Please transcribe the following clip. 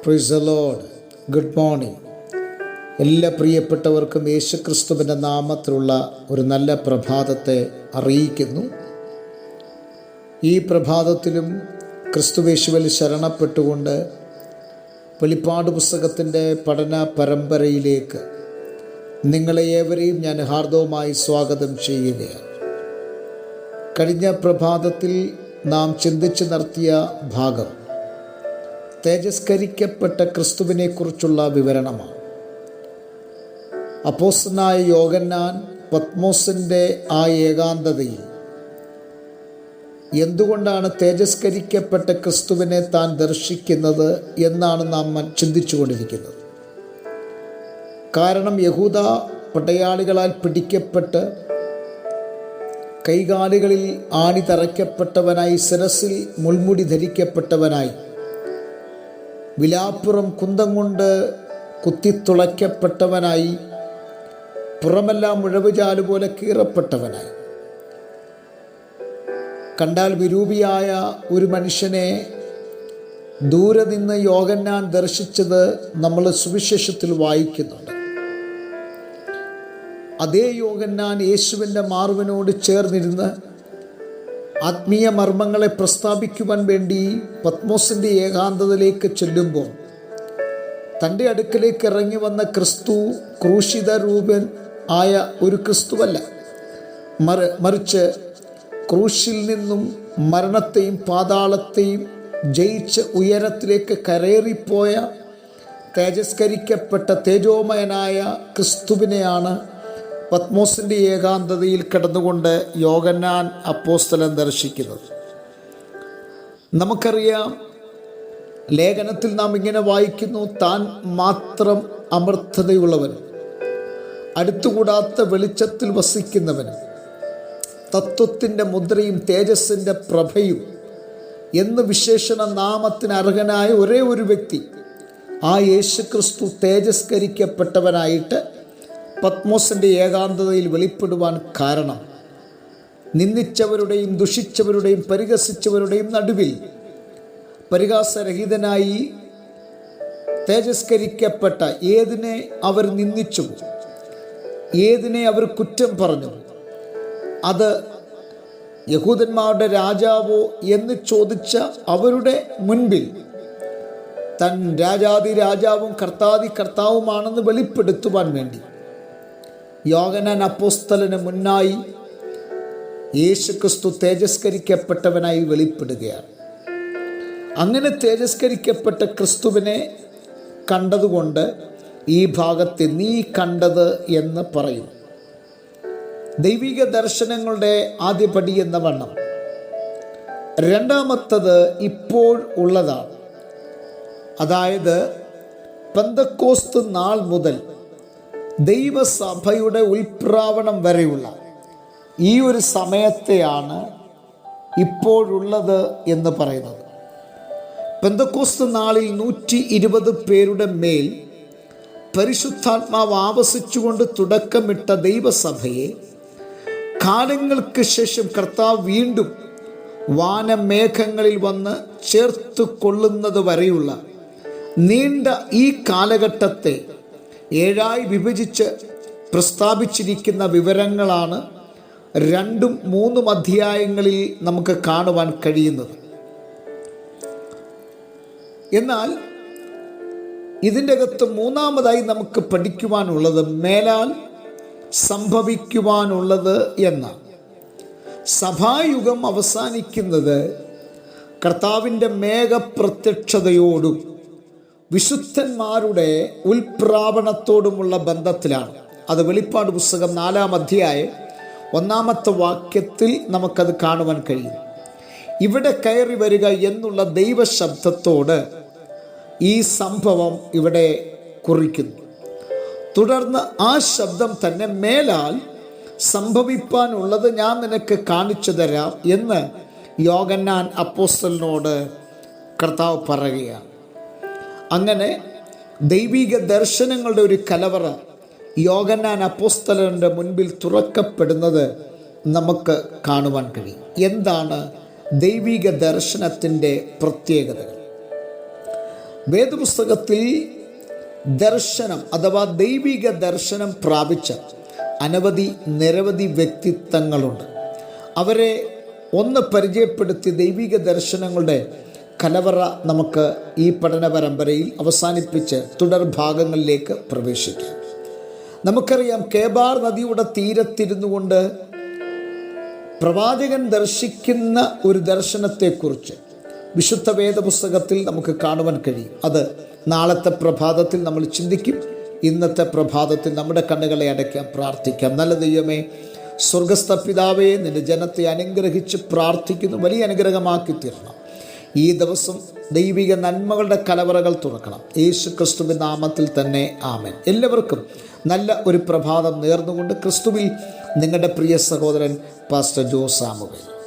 Praise the Lord. Good morning. എല്ലാ പ്രിയപ്പെട്ടവർക്കും യേശുക്രിസ്തുവിൻ്റെ നാമത്തിലുള്ള ഒരു നല്ല പ്രഭാതത്തെ അറിയിക്കുന്നു. ഈ പ്രഭാതത്തിലും ക്രിസ്തുവേശുവിൽ ശരണപ്പെട്ടുകൊണ്ട് വെളിപ്പാട് പുസ്തകത്തിൻ്റെ പഠന പരമ്പരയിലേക്ക് നിങ്ങളെ ഏവരെയും ഞാൻ ഹാർദവമായി സ്വാഗതം ചെയ്യുകയാണ്. കഴിഞ്ഞ പ്രഭാതത്തിൽ നാം ചിന്തിച്ചു നടത്തിയ ഭാഗം തേജസ്കരിക്കപ്പെട്ട ക്രിസ്തുവിനെക്കുറിച്ചുള്ള വിവരണമാണ്. അപ്പോസ്തലനായ യോഹന്നാൻ പത്മോസിൻ്റെ ആ ഏകാന്തതയിൽ എന്തുകൊണ്ടാണ് തേജസ്കരിക്കപ്പെട്ട ക്രിസ്തുവിനെ താൻ ദർശിക്കുന്നത് എന്നാണ് നാം ചിന്തിച്ചുകൊണ്ടിരിക്കുന്നത്. കാരണം യഹൂദ പടയാളികളാൽ പിടിക്കപ്പെട്ട് കൈകാലുകളിൽ ആണി തറയ്ക്കപ്പെട്ടവനായി, ശിരസിൽ മുൾമുടി ധരിക്കപ്പെട്ടവനായി, വിലാപ്പുറം കുന്തം കൊണ്ട് കുത്തിത്തുളയ്ക്കപ്പെട്ടവനായി, പുറമെല്ലാം മുഴവുചാല് പോലെ കീറപ്പെട്ടവനായി, കണ്ടാൽ വിരൂപിയായ ഒരു മനുഷ്യനെ ദൂരെ നിന്ന് യോഹന്നാൻ ദർശിച്ചത് നമ്മൾ സുവിശേഷത്തിൽ വായിക്കുന്നുണ്ട്. അതേ യോഹന്നാൻ യേശുവിൻ്റെ മാർവിനോട് ചേർന്നിരുന്ന് ആത്മീയ മർമ്മങ്ങളെ പ്രസ്താവിക്കുവാൻ വേണ്ടി പത്മോസിൻ്റെ ഏകാന്തതയിലേക്ക് ചെല്ലുമ്പോൾ തൻ്റെ അടുക്കലേക്ക് ഇറങ്ങി വന്ന ക്രിസ്തു ക്രൂശിത രൂപൻ ആയ ഒരു ക്രിസ്തുവല്ല, മറിച്ച് ക്രൂശിൽ നിന്നും മരണത്തെയും പാതാളത്തെയും ജയിച്ച് ഉയരത്തിലേക്ക് കരേറിപ്പോയ തേജസ്കരിക്കപ്പെട്ട തേജോമയനായ ക്രിസ്തുവിനെയാണ് പത്മോസിൻ്റെ ഏകാന്തതയിൽ കിടന്നുകൊണ്ട് യോഹന്നാൻ അപ്പോസ്തലൻ ദർശിക്കുന്നത്. നമുക്കറിയാം, ലേഖനത്തിൽ നാം ഇങ്ങനെ വായിക്കുന്നു: താൻ മാത്രം അമർത്തതയുള്ളവനും അടുത്തുകൂടാത്ത വെളിച്ചത്തിൽ വസിക്കുന്നവനും തത്വത്തിൻ്റെ മുദ്രയും തേജസ്സിൻ്റെ പ്രഭയും എന്ന് വിശേഷണ നാമത്തിന് അർഹനായ ഒരേ ഒരു വ്യക്തി, ആ യേശുക്രിസ്തു തേജസ്കരിക്കപ്പെട്ടവനായിട്ട് പത്മോസിൻ്റെ ഏകാന്തതയിൽ വെളിപ്പെടുവാൻ കാരണം, നിന്ദിച്ചവരുടെയും ദുഷിച്ചവരുടെയും പരിഹസിച്ചവരുടെയും നടുവിൽ പരിഹാസരഹിതനായി തേജസ്കരിക്കപ്പെട്ട, ഏതിനെ അവർ നിന്ദിച്ചു, ഏതിനെ അവർ കുറ്റം പറഞ്ഞു, അത് യഹൂദന്മാരുടെ രാജാവോ എന്ന് ചോദിച്ച അവരുടെ മുൻപിൽ തൻ രാജാതി രാജാവും കർത്താതി കർത്താവുമാണെന്ന് വെളിപ്പെടുത്തുവാൻ വേണ്ടി യോഹന്നാൻ അപ്പോസ്തലന് മുന്നായി യേശുക്രിസ്തു തേജസ്കരിക്കപ്പെട്ടവനായി വെളിപ്പെടുകയാണ്. അങ്ങനെ തേജസ്കരിക്കപ്പെട്ട ക്രിസ്തുവിനെ കണ്ടതുകൊണ്ട് ഈ ഭാഗത്തെ നീ കണ്ടത് എന്ന് പറയും. ദൈവിക ദർശനങ്ങളുടെ ആദ്യപടി എന്ന വണ്ണം രണ്ടാമത്തത് ഇപ്പോൾ ഉള്ളതാണ്. അതായത് പെന്തക്കോസ്ത് നാൾ മുതൽ ദൈവസഭയുടെ ഉൽപ്രാവണം വരെയുള്ള ഈ ഒരു സമയത്തെയാണ് ഇപ്പോഴുള്ളത് എന്ന് പറയുന്നത്. പെന്തക്കോസ്ത് നാളിൽ 120 പേരുടെ മേൽ പരിശുദ്ധാത്മാവ് ആവസിച്ചുകൊണ്ട് തുടക്കമിട്ട ദൈവസഭയെ കാലങ്ങൾക്ക് ശേഷം കർത്താവ് വീണ്ടും വാനമേഘങ്ങളിൽ വന്ന് ചേർത്ത് കൊള്ളുന്നത് വരെയുള്ള നീണ്ട ഈ കാലഘട്ടത്തെ 7 വിഭജിച്ച് പ്രസ്താവിച്ചിരിക്കുന്ന വിവരങ്ങളാണ് 2ഉം 3ഉം അധ്യായങ്ങളിൽ നമുക്ക് കാണുവാൻ കഴിയുന്നത്. എന്നാൽ ഇതിൻ്റെ അകത്ത് മൂന്നാമതായി നമുക്ക് പഠിക്കുവാനുള്ളത് മേലാൽ സംഭവിക്കുവാനുള്ളത് എന്നാണ്. സഭായുഗം അവസാനിക്കുന്നത് കർത്താവിൻ്റെ മേഘപ്രത്യക്ഷതയോടും വിശുദ്ധന്മാരുടെ ഉൽപ്രാവണത്തോടുമുള്ള ബന്ധത്തിലാണ്. അത് വെളിപ്പാട് പുസ്തകം 4-ാം അധ്യായം 1-ാമത്തെ വാക്യത്തിൽ നമുക്കത് കാണുവാൻ കഴിയും. ഇവിടെ കയറി വരിക എന്നുള്ള ദൈവശബ്ദത്തോട് ഈ സംഭവം ഇവിടെ കുറിക്കുന്നു. തുടർന്ന് ആ ശബ്ദം തന്നെ മേലാൽ സംഭവിപ്പാനുള്ളത് ഞാൻ നിനക്ക് കാണിച്ചു തരാം എന്ന് യോഹന്നാൻ അപ്പോസ്തലനോട് കർത്താവ് പറയുകയാണ്. അങ്ങനെ ദൈവിക ദർശനങ്ങളുടെ ഒരു കലവറ യോഹന്നാൻ അപ്പോസ്തലന്റെ മുൻപിൽ തുറക്കപ്പെടുന്നത് നമുക്ക് കാണുവാൻ കഴിയും. എന്താണ് ദൈവിക ദർശനത്തിൻ്റെ പ്രത്യേകതകൾ? വേദപുസ്തകത്തിൽ ദർശനം അഥവാ ദൈവിക ദർശനം പ്രാപിച്ച നിരവധി വ്യക്തിത്വങ്ങളുണ്ട്. അവരെ ഒന്ന് പരിചയപ്പെടുത്തി ദൈവിക ദർശനങ്ങളുടെ കലവറ നമുക്ക് ഈ പഠന പരമ്പരയിൽ അവസാനിപ്പിച്ച് തുടർ ഭാഗങ്ങളിലേക്ക് പ്രവേശിക്കാം. നമുക്കറിയാം, കേബാർ നദിയുടെ തീരത്തിരുന്നു കൊണ്ട് പ്രവാചകൻ ദർശിക്കുന്ന ഒരു ദർശനത്തെക്കുറിച്ച് വിശുദ്ധ വേദപുസ്തകത്തിൽ നമുക്ക് കാണുവാൻ കഴിയും. അത് നാളത്തെ പ്രഭാതത്തിൽ നമ്മൾ ചിന്തിക്കും. ഇന്നത്തെ പ്രഭാതത്തിൽ നമ്മുടെ കണ്ണുകളെ അടയ്ക്കാം, പ്രാർത്ഥിക്കാം. നല്ല ദൈവമേ, സ്വർഗസ്ഥ പിതാവേ, നിന്റെ ജനത്തെ അനുഗ്രഹിച്ച് പ്രാർത്ഥിക്കുന്നു. വലിയ അനുഗ്രഹമാക്കി തീർക്കണം. ഈ ദിവസം ദൈവിക നന്മകളുടെ കലവറകൾ തുറക്കണം. യേശു ക്രിസ്തുവിൻ നാമത്തിൽ തന്നെ ആമേൻ. എല്ലാവർക്കും നല്ല ഒരു പ്രഭാതം നേർന്നുകൊണ്ട് ക്രിസ്തുവിൽ നിങ്ങളുടെ പ്രിയ സഹോദരൻ പാസ്റ്റർ ജോസ് സാമുവേൽ.